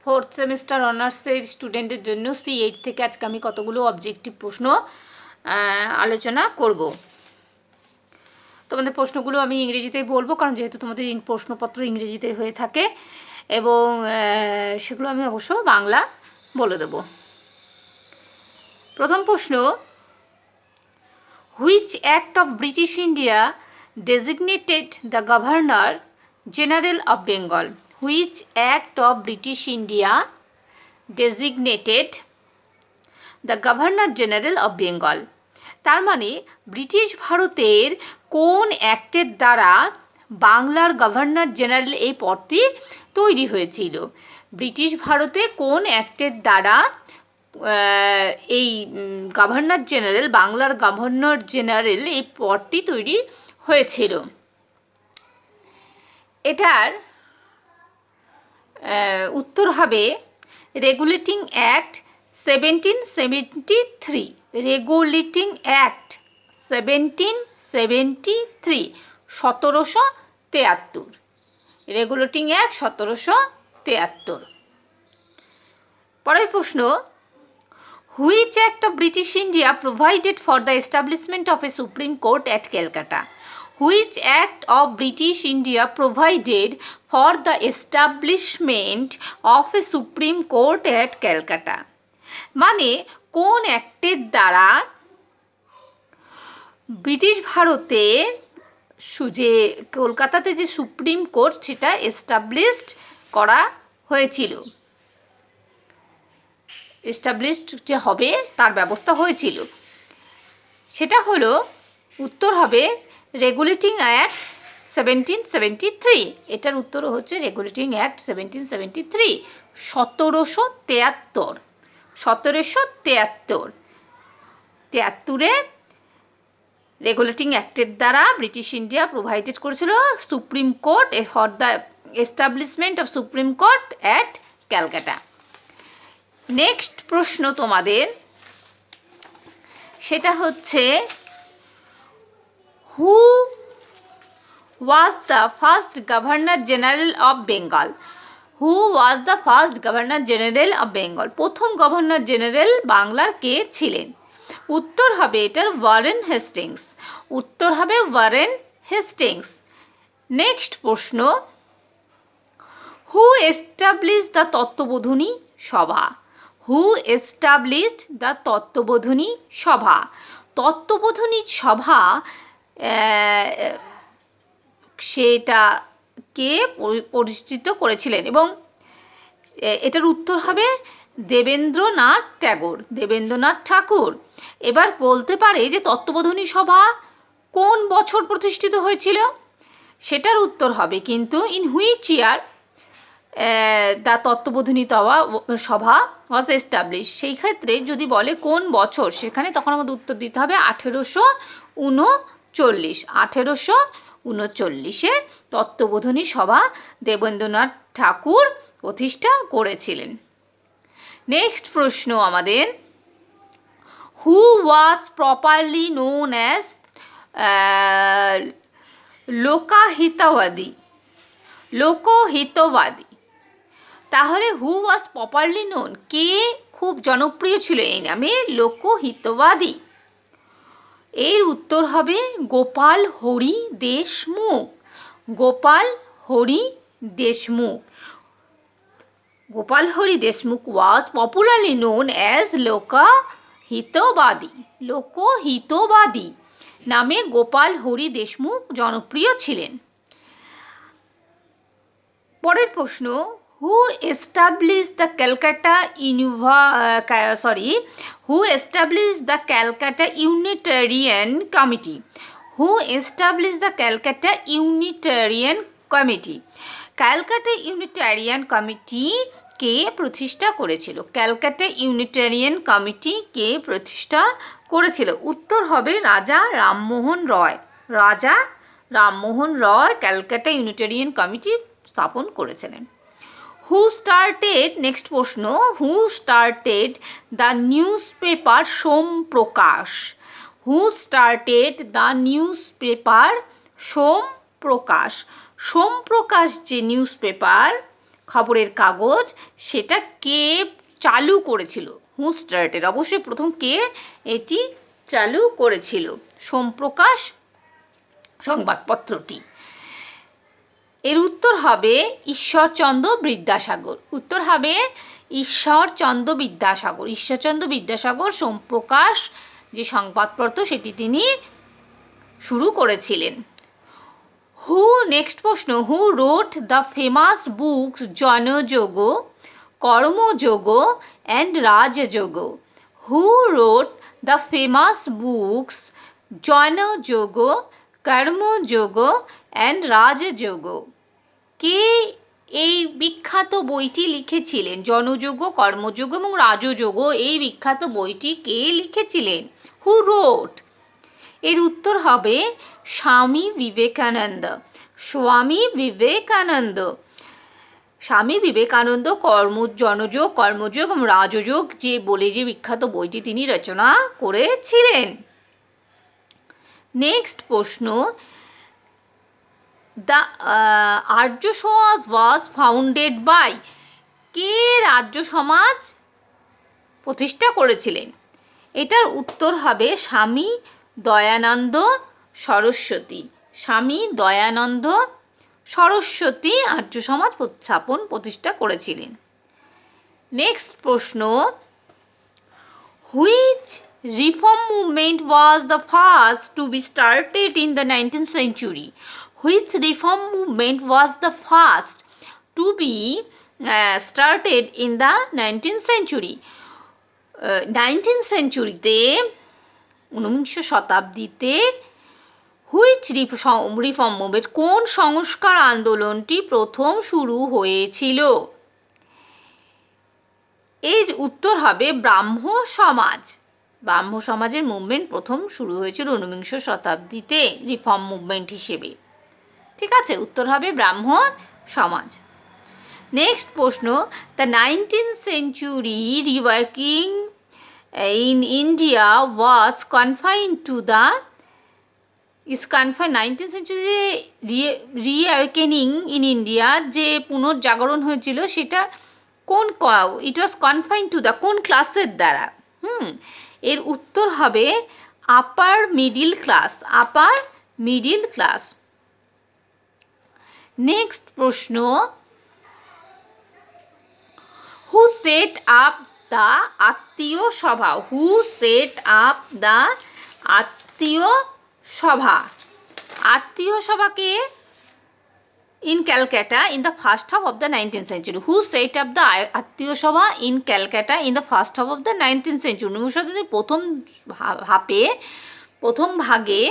Fourth semester অনার্সের স্টুডেন্টের জন্য C8 থেকে আজকে আমি কতগুলো অবজেক্টিভ প্রশ্ন আলোচনা করব। তোমাদের প্রশ্নগুলো আমি ইংরেজিতেই বলবো, কারণ যেহেতু তোমাদের প্রশ্নপত্র ইংরেজিতে হয়ে থাকে, এবং সেগুলো আমি অবশ্য বাংলা বলে দেব। প্রথম প্রশ্ন, which act of British India designated the Governor General of Bengal? Which act of British India designated the Governor General of Bengal? তার মানে ব্রিটিশ ভারতের কোন অ্যাক্টের দ্বারা বাংলার গভর্নর জেনারেল এই পদটি তৈরি হয়েছিল? ব্রিটিশ ভারতে কোন অ্যাক্টের দ্বারা এই গভর্নর জেনারেল, বাংলার গভর্নর জেনারেল এই পদটি তৈরি হয়েছিল? এটার উত্তর হবে regulating act 1773। Regulating act 1773, 1773। Regulating act 1773। পরের প্রশ্ন, which act of British India provided for the establishment of A supreme court at Calcutta? Which act of British India provided for the establishment of a Supreme Court at Calcutta? মানে কোন অ্যাক্টের দ্বারা British ভারতে যে কলকাতাতে যে supreme court সেটা established করা হয়েছিল, এস্টাবলিশড যে হবে তার ব্যবস্থা হয়েছিল? সেটা হলো, উত্তর হবে রেগুলেটিং অ্যাক্ট 1773। এটার উত্তর হচ্ছে রেগুলেটিং অ্যাক্ট 1773, 1773। 1773 রেগুলেটিং অ্যাক্টের দ্বারা ব্রিটিশ ইন্ডিয়া প্রোভাইডেড করেছিল supreme court for the establishment of supreme court at Calcutta. Next প্রশ্ন তোমাদের, সেটা হচ্ছে who was the first governor general of Bengal? Who was the first governor general of Bengal? প্রথম গভর্নর জেনারেল বাংলার কে ছিলেন? উত্তর হবে এটার ওয়ারেন হেস্টিংস। উত্তর হবে ওয়ারেন হেস্টিংস। নেক্সট প্রশ্ন, হু এস্টাবলিশ দ্য তত্ত্ববোধিনী সভা? হু এস্টাবলিশড দ্য তত্ত্ববোধিনী সভা? তত্ত্ববোধিনী সভা সেটা কে প্রতিষ্ঠিত করেছিলেন? এবং এটার উত্তর হবে দেবেন্দ্রনাথ ট্যাগোর, দেবেন্দ্রনাথ ঠাকুর। এবার বলতে পারে যে তত্ত্ববোধিনী সভা কোন বছর প্রতিষ্ঠিত হয়েছিল? সেটার উত্তর হবে কিন্তু in which year the Tattwabodhini সভা ওয়াজ এস্টাবলিশ। সেই ক্ষেত্রে যদি বলে কোন বছর, সেখানে তখন আমাদের উত্তর দিতে হবে 1839। 1839 তত্ত্ববোধিনী সভা দেবেন্দ্রনাথ ঠাকুর প্রতিষ্ঠা করেছিলেন। নেক্সট প্রশ্ন আমাদের, হু ওয়াজ প্রপারলি নোন অ্যাজ লোকহিতবাদী? লোকহিতবাদী। তাহলে হু ওয়াজ প্রপারলি নোন, কে খুব জনপ্রিয় ছিল এই নামে লোকহিতবাদী? এর উত্তর হবে Gopal Hari Deshmukh. Gopal Hari Deshmukh. Gopal Hari Deshmukh was popularly known as Lokhitwadi. Lokhitwadi নামে গোপাল হরি দেশমুখ জনপ্রিয় ছিলেন। পরের প্রশ্ন, who establish the Calcutta who establish the Calcutta Unitarian committee? Who establish the Calcutta Unitarian committee? Calcutta Unitarian committee কে প্রতিষ্ঠা করেছিল? ক্যালকাটা ইউনিটেরিয়ান কমিটি কে প্রতিষ্ঠা করেছিল? উত্তর হবে রাজা রামমোহন রয়। রাজা রামমোহন রয় ক্যালকাটা ইউনিটেরিয়ান কমিটি স্থাপন করেছিলেন। হু স্টার্টেড, নেক্সট প্রশ্ন, who started the news paper Somprakash? Who started the news paper Somprakash? Somprakash যে নিউজ পেপার খবরের কাগজ সেটা কে চালু করেছিল? হু স্টার্টেড, অবশ্যই প্রথম কে এটি চালু করেছিল? সোমপ্রকাশ সংবাদপত্রটি। এর উত্তর হবে ঈশ্বরচন্দ্র বিদ্যাসাগর। উত্তর হবে ঈশ্বরচন্দ্র বিদ্যাসাগর। ঈশ্বরচন্দ্র বিদ্যাসাগর সোমপ্রকাশ যে সংবাদপত্র সেটি তিনি শুরু করেছিলেন। নেক্সট প্রশ্ন, who wrote the famous books Jnanayoga, Karmayoga and Rajayoga? Who wrote the famous books Jnanayoga, Karmayoga and Rajyoga? কে এই বিখ্যাত বইটি লিখেছিলেন? জনযোগ, কর্মযোগ এবং রাজযোগ, এই বিখ্যাত বইটি কে লিখেছিলেন? হু রোট? এর উত্তর হবে স্বামী বিবেকানন্দ। স্বামী বিবেকানন্দ। স্বামী বিবেকানন্দ জনযোগ, কর্মযোগ এবং রাজযোগ যে বলে যে বিখ্যাত বইটি তিনি রচনা করেছিলেন। নেক্সট প্রশ্ন, দ্য আর্য সমাজ ওয়াজ ফাউন্ডেড বাই? কে আর্য সমাজ প্রতিষ্ঠা করেছিলেন? এটার উত্তর হবে স্বামী দয়ানন্দ সরস্বতী। স্বামী দয়ানন্দ সরস্বতী আর্য সমাজ প্রতিষ্ঠা করেছিলেন। নেক্সট প্রশ্ন, which reform movement was the first to be started in the 19th century? Which reform movement was the first to be started in the 19th century? 19th centuryতে, 19শ শতাব্দীতে হুইচ রিফর্ম মুভমেন্ট, কোন সংস্কার আন্দোলনটি প্রথম শুরু হয়েছিল? এর উত্তর হবে ব্রাহ্ম সমাজ। ব্রাহ্ম সমাজের মুভমেন্ট প্রথম শুরু হয়েছিল 19শ শতাব্দীতে রিফর্ম মুভমেন্ট হিসেবে। ঠিক আছে, উত্তর হবে ব্রাহ্ম সমাজ। নেক্সট প্রশ্ন, the 19th century reworking in India was confined to the 19th century reawakening in India যে পুনর্জাগরণ হয়েছিল সেটা কোন, it was confined to the কোন ক্লাসের দ্বারা? এর উত্তর হবে upper middle class. Upper middle class. Next প্রশ্ন, হু সেট আপ দ্য আত্মীয় সভা? হু সেট আপ দ্য আত্মীয় সভা? আত্মীয় সভাকে in Calcutta in the first half of the 19th century? Who set up the আত্মীয় সভা in Calcutta in the first half of the 19th century? 19শ শতাব্দীর প্রথম ভাগে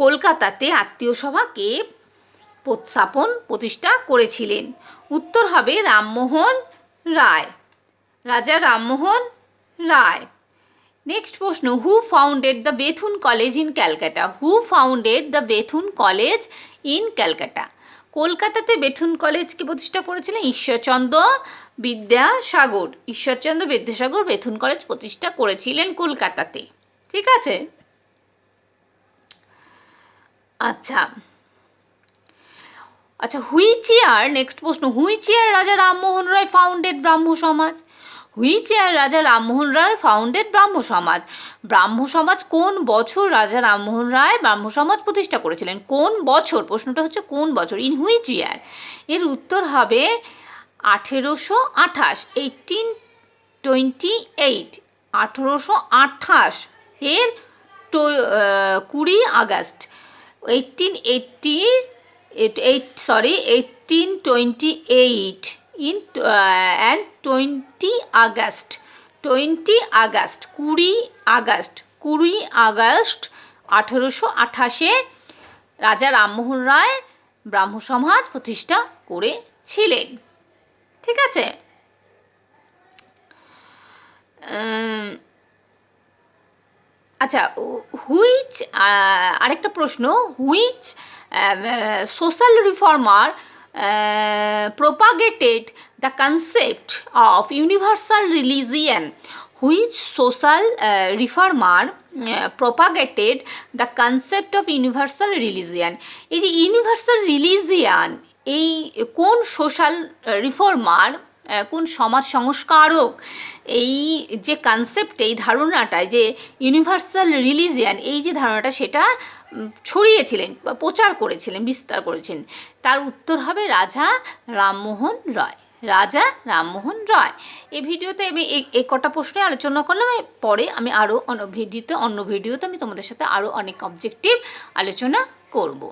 কলকাতাতে আত্মীয় সভাকে প্রতিষ্ঠা করেছিলেন? উত্তর হবে রামমোহন রায়। রাজা রামমোহন রায়। নেক্সট প্রশ্ন, who founded the Bethune college in Calcutta? Who founded the Bethune college in Calcutta? কলকাতাতে বেথুন কলেজকে প্রতিষ্ঠা করেছিলেন ঈশ্বরচন্দ্র বিদ্যাসাগর। ঈশ্বরচন্দ্র বিদ্যাসাগর বেথুন কলেজ প্রতিষ্ঠা করেছিলেন কলকাতাতে। ঠিক আছে, আচ্ছা আচ্ছা হুইচ ইয়ার, নেক্সট প্রশ্ন, হুইচ ইয়ার রাজা রামমোহন রায় ফাউন্ডেড ব্রাহ্ম সমাজ? হুইচ ইয়ার রাজা রামমোহন রায় ফাউন্ডেড ব্রাহ্ম সমাজ? ব্রাহ্ম সমাজ কোন বছর রাজা রামমোহন রায় ব্রাহ্ম সমাজ প্রতিষ্ঠা করেছিলেন? কোন বছর? প্রশ্নটা হচ্ছে কোন বছর, ইন হুইচ ইয়ার? এর উত্তর হবে 1828, 1828। 1828 এর 20 August 1828 in and 20 August 20 August 20 August 1828 রাজা রামমোহন রায় ব্রাহ্ম সমাজ প্রতিষ্ঠা করেছিলেন। ঠিক আছে, আচ্ছা হুইচ, আরেকটা প্রশ্ন, which social reformer propagated the concept of universal religion? Which social reformer propagated the concept of universal religion? এই যে ইউনিভার্সাল রিলিজিয়ান, এই কোন সোশ্যাল রিফর্মার, কোন সমাজ সংস্কারক এই যে কনসেপ্ট, এই ধারণাটায় যে ইউনিভার্সাল রিলিজিয়ান, এই যে ধারণাটা সেটা ছড়িয়েছিলেন বা প্রচার করেছিলেন, বিস্তার করেছেন? তার উত্তর হবে রাজা রামমোহন রায়। রাজা রামমোহন রায়। এই ভিডিওতে আমি এই কটা প্রশ্নে আলোচনা করলাম। পরে আমি আরও অন্য ভিডিওতে আমি তোমাদের সাথে আরও অনেক অবজেক্টিভ আলোচনা করব।